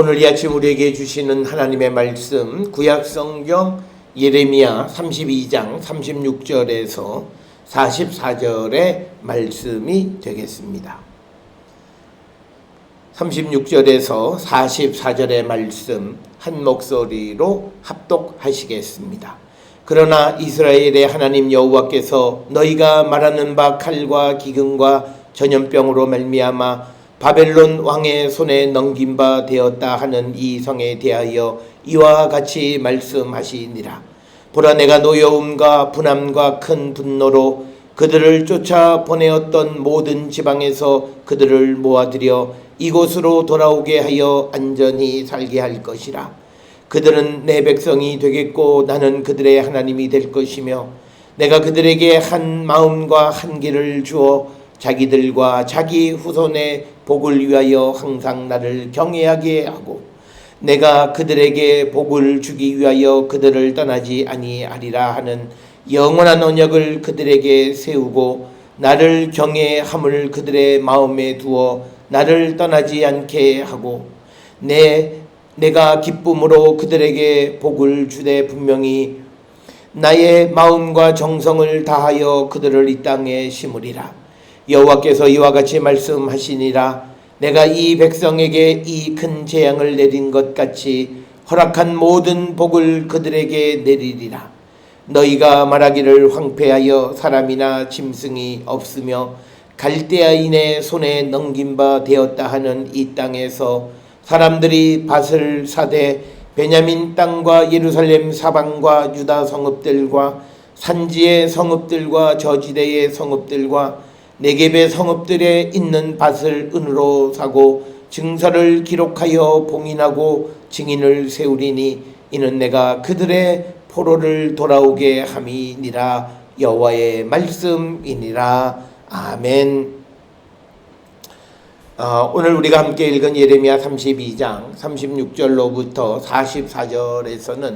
오늘 이 아침 우리에게 주시는 하나님의 말씀 구약성경 예레미야 32장 36절에서 44절의 말씀이 되겠습니다. 36절에서 44절의 말씀 한 목소리로 합독하시겠습니다. 그러나 이스라엘의 하나님 여호와께서 너희가 말하는 바 칼과 기근과 전염병으로 말미암아 바벨론 왕의 손에 넘긴 바 되었다 하는 이 성에 대하여 이와 같이 말씀하시니라. 보라, 내가 노여움과 분함과 큰 분노로 그들을 쫓아 보내었던 모든 지방에서 그들을 모아들여 이곳으로 돌아오게 하여 안전히 살게 할 것이라. 그들은 내 백성이 되겠고 나는 그들의 하나님이 될 것이며 내가 그들에게 한 마음과 한 길을 주어 자기들과 자기 후손의 복을 위하여 항상 나를 경외하게 하고 내가 그들에게 복을 주기 위하여 그들을 떠나지 아니하리라 하는 영원한 언약을 그들에게 세우고 나를 경외함을 그들의 마음에 두어 나를 떠나지 않게 하고 내가 기쁨으로 그들에게 복을 주되 분명히 나의 마음과 정성을 다하여 그들을 이 땅에 심으리라. 여호와께서 이와 같이 말씀하시니라. 내가 이 백성에게 이 큰 재앙을 내린 것 같이 허락한 모든 복을 그들에게 내리리라. 너희가 말하기를 황폐하여 사람이나 짐승이 없으며 갈대아인의 손에 넘긴 바 되었다 하는 이 땅에서 사람들이 밭을 사되 베냐민 땅과 예루살렘 사방과 유다 성읍들과 산지의 성읍들과 저지대의 성읍들과 네겝의 성읍들에 있는 밭을 은으로 사고 증서를 기록하여 봉인하고 증인을 세우리니 이는 내가 그들의 포로를 돌아오게 함이니라. 여호와의 말씀이니라. 아멘. 오늘 우리가 함께 읽은 예레미야 32장 36절로부터 44절에서는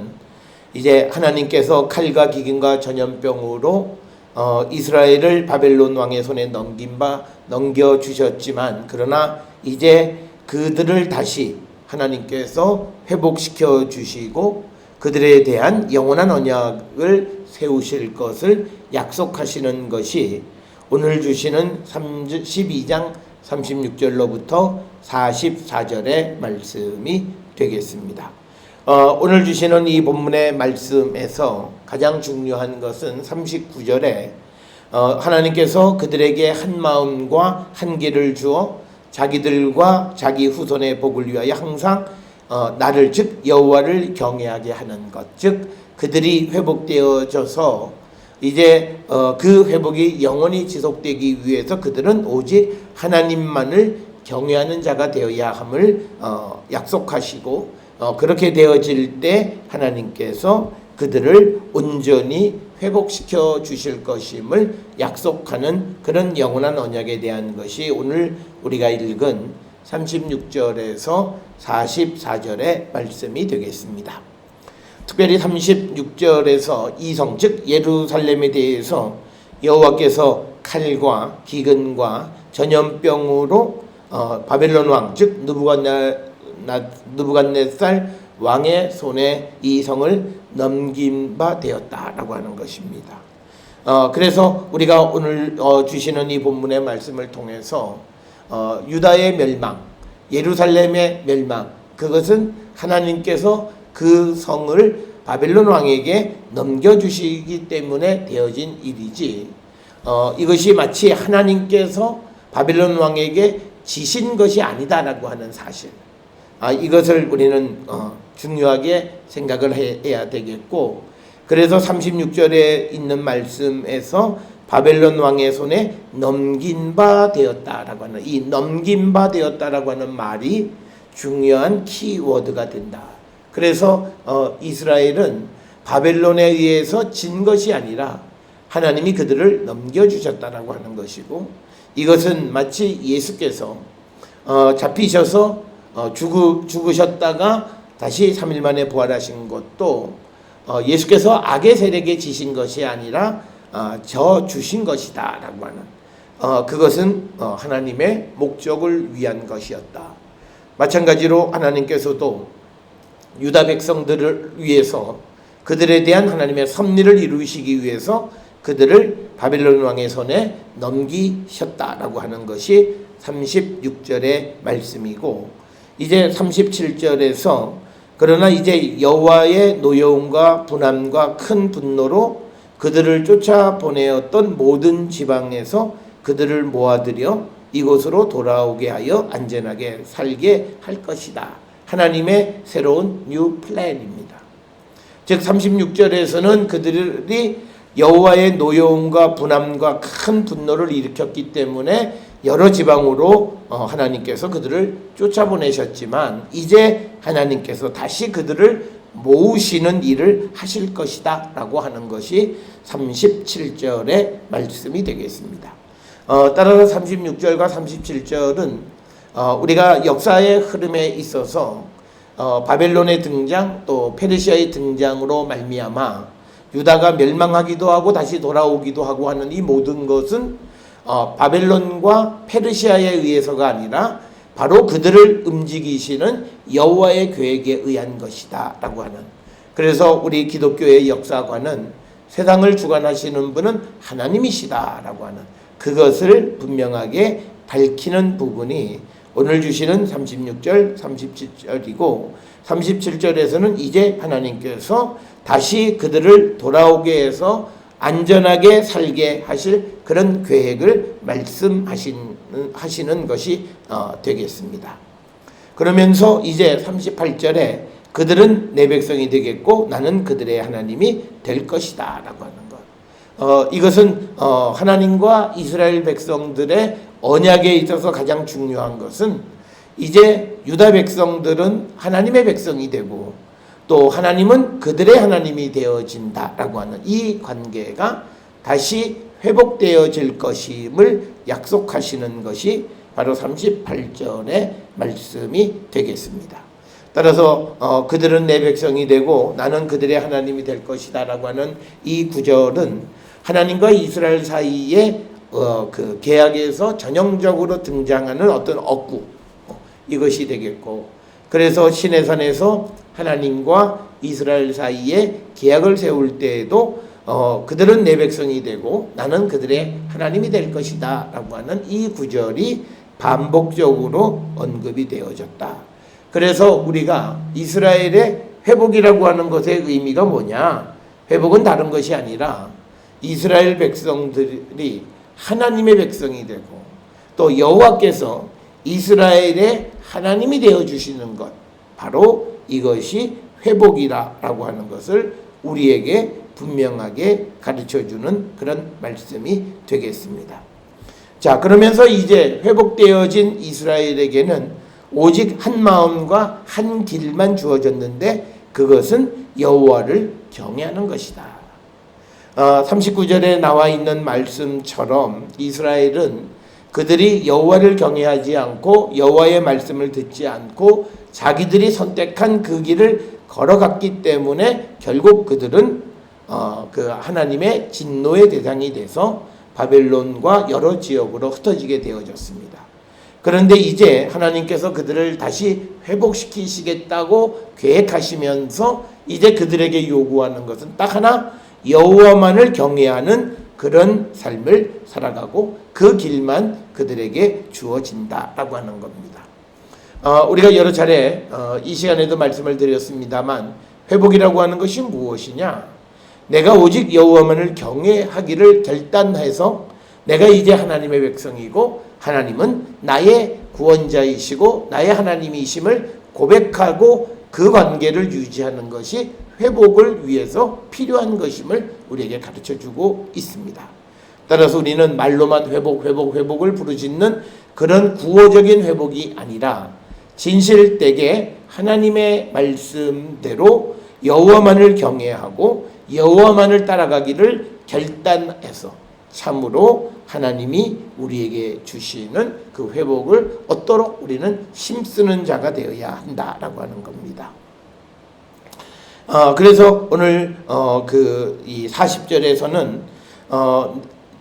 이제 하나님께서 칼과 기근과 전염병으로 이스라엘을 바벨론 왕의 손에 넘겨주셨지만 그러나 이제 그들을 다시 하나님께서 회복시켜 주시고 그들에 대한 영원한 언약을 세우실 것을 약속하시는 것이 오늘 주시는 12장 36절로부터 44절의 말씀이 되겠습니다. 오늘 주시는 이 본문의 말씀에서 가장 중요한 것은 39절에 하나님께서 그들에게 한 마음과 한 길을 주어 자기들과 자기 후손의 복을 위하여 항상 나를 즉 여호와를 경외하게 하는 것, 즉 그들이 회복되어져서 이제 그 회복이 영원히 지속되기 위해서 그들은 오직 하나님만을 경외하는 자가 되어야 함을 약속하시고 그렇게 되어질 때 하나님께서 그들을 온전히 회복시켜 주실 것임을 약속하는 그런 영원한 언약에 대한 것이 오늘 우리가 읽은 36절에서 44절의 말씀이 되겠습니다. 특별히 36절에서 이성 즉 예루살렘에 대해서 여호와께서 칼과 기근과 전염병으로 바벨론 왕 즉 느부갓네살 왕의 손에 이 성을 넘긴 바 되었다라고 하는 것입니다. 그래서 우리가 오늘 주시는 이 본문의 말씀을 통해서 유다의 멸망, 예루살렘의 멸망, 그것은 하나님께서 그 성을 바벨론 왕에게 넘겨주시기 때문에 되어진 일이지 이것이 마치 하나님께서 바벨론 왕에게 지신 것이 아니다라고 하는 사실, 이것을 우리는 중요하게 생각을 해야 되겠고, 그래서 36절에 있는 말씀에서 바벨론 왕의 손에 넘긴 바 되었다라고 하는 이 넘긴 바 되었다라고 하는 말이 중요한 키워드가 된다. 그래서 이스라엘은 바벨론에 의해서 진 것이 아니라 하나님이 그들을 넘겨주셨다라고 하는 것이고, 이것은 마치 예수께서 잡히셔서 죽으셨다가 다시 3일 만에 부활하신 것도 예수께서 악의 세력에 지신 것이 아니라 저 주신 것이다 라고 하는 그것은 하나님의 목적을 위한 것이었다. 마찬가지로 하나님께서도 유다 백성들을 위해서 그들에 대한 하나님의 섭리를 이루시기 위해서 그들을 바벨론 왕의 손에 넘기셨다라고 하는 것이 36절의 말씀이고, 이제 37절에서 그러나 이제 여호와의 노여움과 분함과 큰 분노로 그들을 쫓아보내었던 모든 지방에서 그들을 모아들여 이곳으로 돌아오게 하여 안전하게 살게 할 것이다. 하나님의 새로운 뉴 플랜입니다. 즉 36절에서는 그들이 여호와의 노여움과 분함과 큰 분노를 일으켰기 때문에 여러 지방으로 하나님께서 그들을 쫓아보내셨지만 이제 하나님께서 다시 그들을 모으시는 일을 하실 것이다 라고 하는 것이 37절의 말씀이 되겠습니다. 따라서 36절과 37절은 우리가 역사의 흐름에 있어서 바벨론의 등장 또 페르시아의 등장으로 말미암아 유다가 멸망하기도 하고 다시 돌아오기도 하고 하는 이 모든 것은 바벨론과 페르시아에 의해서가 아니라 바로 그들을 움직이시는 여호와의 계획에 의한 것이다 라고 하는, 그래서 우리 기독교의 역사관은 세상을 주관하시는 분은 하나님이시다 라고 하는 그것을 분명하게 밝히는 부분이 오늘 주시는 36절 37절이고, 37절에서는 이제 하나님께서 다시 그들을 돌아오게 해서 안전하게 살게 하실 그런 계획을 말씀하시는 것이 되겠습니다. 그러면서 이제 38절에 그들은 내 백성이 되겠고 나는 그들의 하나님이 될 것이다 라고 하는 것. 이것은 하나님과 이스라엘 백성들의 언약에 있어서 가장 중요한 것은 이제 유다 백성들은 하나님의 백성이 되고 또 하나님은 그들의 하나님이 되어진다라고 하는 이 관계가 다시 회복되어질 것임을 약속하시는 것이 바로 38절의 말씀이 되겠습니다. 따라서 그들은 내 백성이 되고 나는 그들의 하나님이 될 것이다 라고 하는 이 구절은 하나님과 이스라엘 사이에 그 계약에서 전형적으로 등장하는 어떤 억구, 이것이 되겠고, 그래서 시내산에서 하나님과 이스라엘 사이에 계약을 세울 때에도 그들은 내 백성이 되고 나는 그들의 하나님이 될 것이다 라고 하는 이 구절이 반복적으로 언급이 되어졌다. 그래서 우리가 이스라엘의 회복이라고 하는 것의 의미가 뭐냐, 회복은 다른 것이 아니라 이스라엘 백성들이 하나님의 백성이 되고 또 여호와께서 이스라엘의 하나님이 되어주시는 것, 바로 이것이 회복이라고 하는 것을 우리에게 분명하게 가르쳐주는 그런 말씀이 되겠습니다. 자, 그러면서 이제 회복되어진 이스라엘에게는 오직 한 마음과 한 길만 주어졌는데 그것은 여호와를 경외하는 것이다. 39절에 나와 있는 말씀처럼 이스라엘은 그들이 여호와를 경외하지 않고 여호와의 말씀을 듣지 않고 자기들이 선택한 그 길을 걸어갔기 때문에 결국 그들은 그 하나님의 진노의 대상이 돼서 바벨론과 여러 지역으로 흩어지게 되어졌습니다. 그런데 이제 하나님께서 그들을 다시 회복시키시겠다고 계획하시면서 이제 그들에게 요구하는 것은 딱 하나, 여호와만을 경외하는 그런 삶을 살아가고 그 길만 그들에게 주어진다라고 하는 겁니다. 우리가 여러 차례 이 시간에도 말씀을 드렸습니다만 회복이라고 하는 것이 무엇이냐? 내가 오직 여호와만을 경외하기를 결단해서 내가 이제 하나님의 백성이고 하나님은 나의 구원자이시고 나의 하나님이심을 고백하고 그 관계를 유지하는 것이 회복을 위해서 필요한 것임을 우리에게 가르쳐주고 있습니다. 따라서 우리는 말로만 회복을 부르짖는 그런 구호적인 회복이 아니라 진실되게 하나님의 말씀대로 여호와만을 경외하고 여호와만을 따라가기를 결단해서 참으로 하나님이 우리에게 주시는 그 회복을 얻도록 우리는 힘쓰는 자가 되어야 한다라고 하는 겁니다. 그래서 오늘 이 40절에서는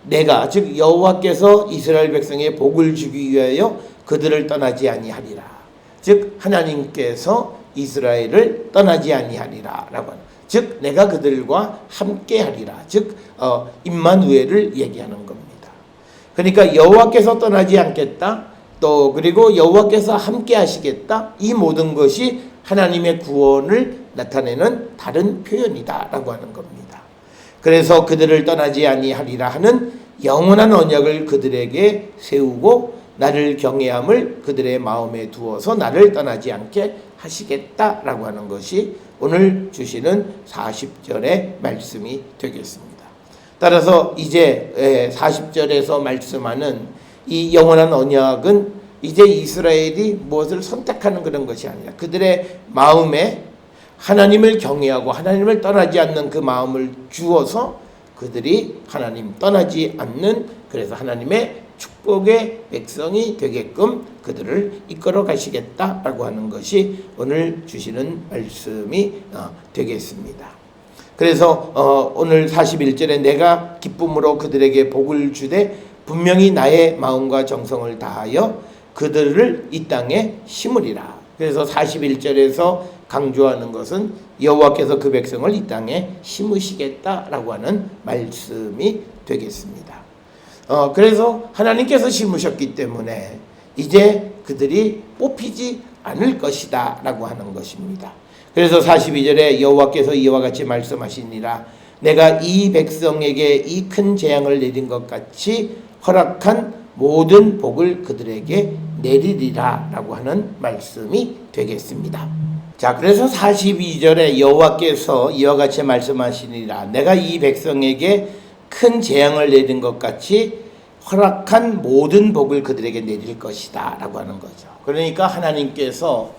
내가 즉 여호와께서 이스라엘 백성의 복을 주기 위하여 그들을 떠나지 아니하리라. 즉 하나님께서 이스라엘을 떠나지 아니하리라 라고 하는, 즉 내가 그들과 함께하리라, 즉 임마누엘을 얘기하는 겁니다. 그러니까 여호와께서 떠나지 않겠다, 또 그리고 여호와께서 함께 하시겠다, 이 모든 것이 하나님의 구원을 나타내는 다른 표현이다 라고 하는 겁니다. 그래서 그들을 떠나지 아니하리라 하는 영원한 언약을 그들에게 세우고 나를 경외함을 그들의 마음에 두어서 나를 떠나지 않게 하시겠다라고 하는 것이 오늘 주시는 40절의 말씀이 되겠습니다. 따라서 이제 40절에서 말씀하는 이 영원한 언약은 이제 이스라엘이 무엇을 선택하는 그런 것이 아니라 그들의 마음에 하나님을 경외하고 하나님을 떠나지 않는 그 마음을 주어서 그들이 하나님 떠나지 않는, 그래서 하나님의 축복의 백성이 되게끔 그들을 이끌어 가시겠다라고 하는 것이 오늘 주시는 말씀이 되겠습니다. 그래서 오늘 41절에 내가 기쁨으로 그들에게 복을 주되 분명히 나의 마음과 정성을 다하여 그들을 이 땅에 심으리라. 그래서 41절에서 강조하는 것은 여호와께서 그 백성을 이 땅에 심으시겠다라고 하는 말씀이 되겠습니다. 그래서 하나님께서 심으셨기 때문에 이제 그들이 뽑히지 않을 것이다 라고 하는 것입니다. 그래서 42절에 여호와께서 이와 같이 말씀하시니라, 내가 이 백성에게 이 큰 재앙을 내린 것 같이 허락한 모든 복을 그들에게 내리리라 라고 하는 말씀이 되겠습니다. 자, 그래서 42절에 여호와께서 이와 같이 말씀하시니라, 내가 이 백성에게 큰 재앙을 내린 것 같이 허락한 모든 복을 그들에게 내릴 것이다 라고 하는 거죠. 그러니까 하나님께서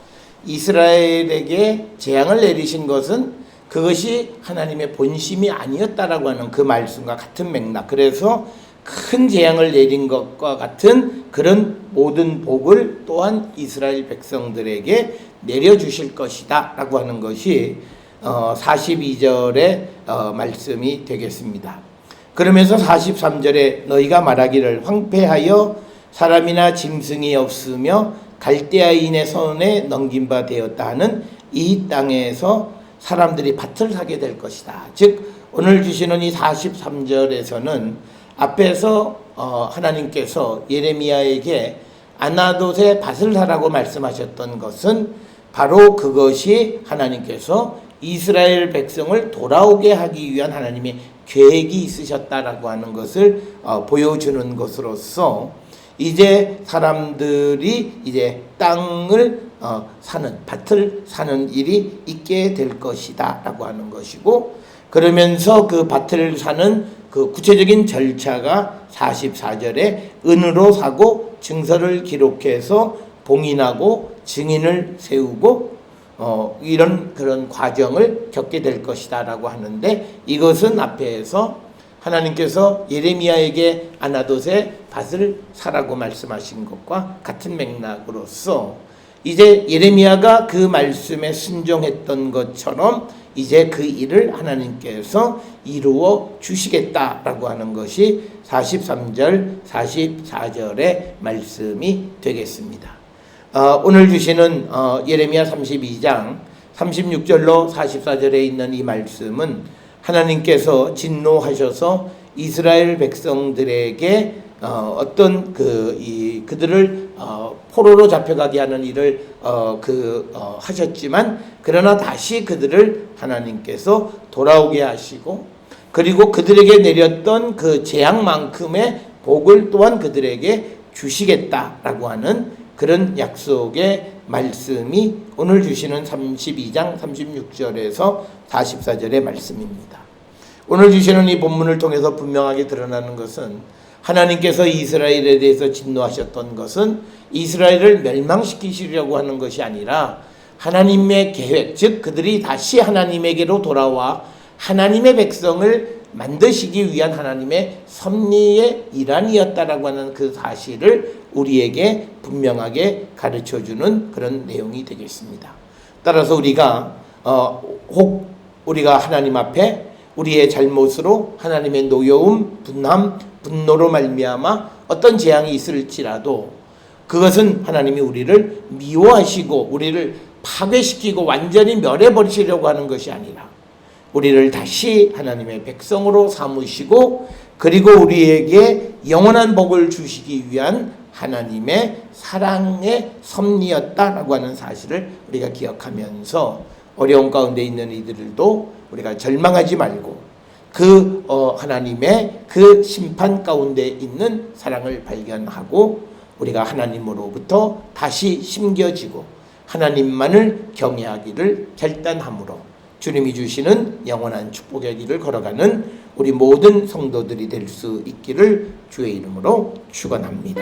이스라엘에게 재앙을 내리신 것은 그것이 하나님의 본심이 아니었다라고 하는 그 말씀과 같은 맥락, 그래서 큰 재앙을 내린 것과 같은 그런 모든 복을 또한 이스라엘 백성들에게 내려주실 것이다 라고 하는 것이 42절의 말씀이 되겠습니다. 그러면서 43절에 너희가 말하기를 황폐하여 사람이나 짐승이 없으며 갈대아인의 손에 넘긴 바 되었다 하는 이 땅에서 사람들이 밭을 사게 될 것이다. 즉 오늘 주시는 이 43절에서는 앞에서 하나님께서 예레미야에게 아나돗의 밭을 사라고 말씀하셨던 것은 바로 그것이 하나님께서 이스라엘 백성을 돌아오게 하기 위한 하나님의 계획이 있으셨다라고 하는 것을 보여주는 것으로서 이제 사람들이 이제 땅을 사는, 밭을 사는 일이 있게 될 것이다 라고 하는 것이고, 그러면서 그 밭을 사는 그 구체적인 절차가 44절에 은으로 사고 증서를 기록해서 봉인하고 증인을 세우고 이런 그런 과정을 겪게 될 것이다 라고 하는데, 이것은 앞에서 하나님께서 예레미야에게 아나돗의 밭을 사라고 말씀하신 것과 같은 맥락으로서 이제 예레미야가 그 말씀에 순종했던 것처럼 이제 그 일을 하나님께서 이루어 주시겠다라고 하는 것이 43절, 44절의 말씀이 되겠습니다. 오늘 주시는 예레미야 32장 36절로 44절에 있는 이 말씀은 하나님께서 진노하셔서 이스라엘 백성들에게 어떤 그들을 포로로 잡혀가게 하는 일을 하셨지만, 그러나 다시 그들을 하나님께서 돌아오게 하시고, 그리고 그들에게 내렸던 그 재앙만큼의 복을 또한 그들에게 주시겠다라고 하는 그런 약속의 말씀이 오늘 주시는 32장 36절에서 44절의 말씀입니다. 오늘 주시는 이 본문을 통해서 분명하게 드러나는 것은 하나님께서 이스라엘에 대해서 진노하셨던 것은 이스라엘을 멸망시키시려고 하는 것이 아니라 하나님의 계획, 즉 그들이 다시 하나님에게로 돌아와 하나님의 백성을 만드시기 위한 하나님의 섭리의 일환이었다라고 하는 그 사실을 우리에게 분명하게 가르쳐주는 그런 내용이 되겠습니다. 따라서 우리가 혹 우리가 하나님 앞에 우리의 잘못으로 하나님의 노여움, 분함, 분노로 말미암아 어떤 재앙이 있을지라도 그것은 하나님이 우리를 미워하시고 우리를 파괴시키고 완전히 멸해버리시려고 하는 것이 아니라 우리를 다시 하나님의 백성으로 삼으시고 그리고 우리에게 영원한 복을 주시기 위한 하나님의 사랑의 섭리였다라고 하는 사실을 우리가 기억하면서 어려운 가운데 있는 이들도 우리가 절망하지 말고 그 하나님의 그 심판 가운데 있는 사랑을 발견하고 우리가 하나님으로부터 다시 심겨지고 하나님만을 경외하기를 결단함으로 주님이 주시는 영원한 축복의 길을 걸어가는 우리 모든 성도들이 될 수 있기를 주의 이름으로 축원합니다.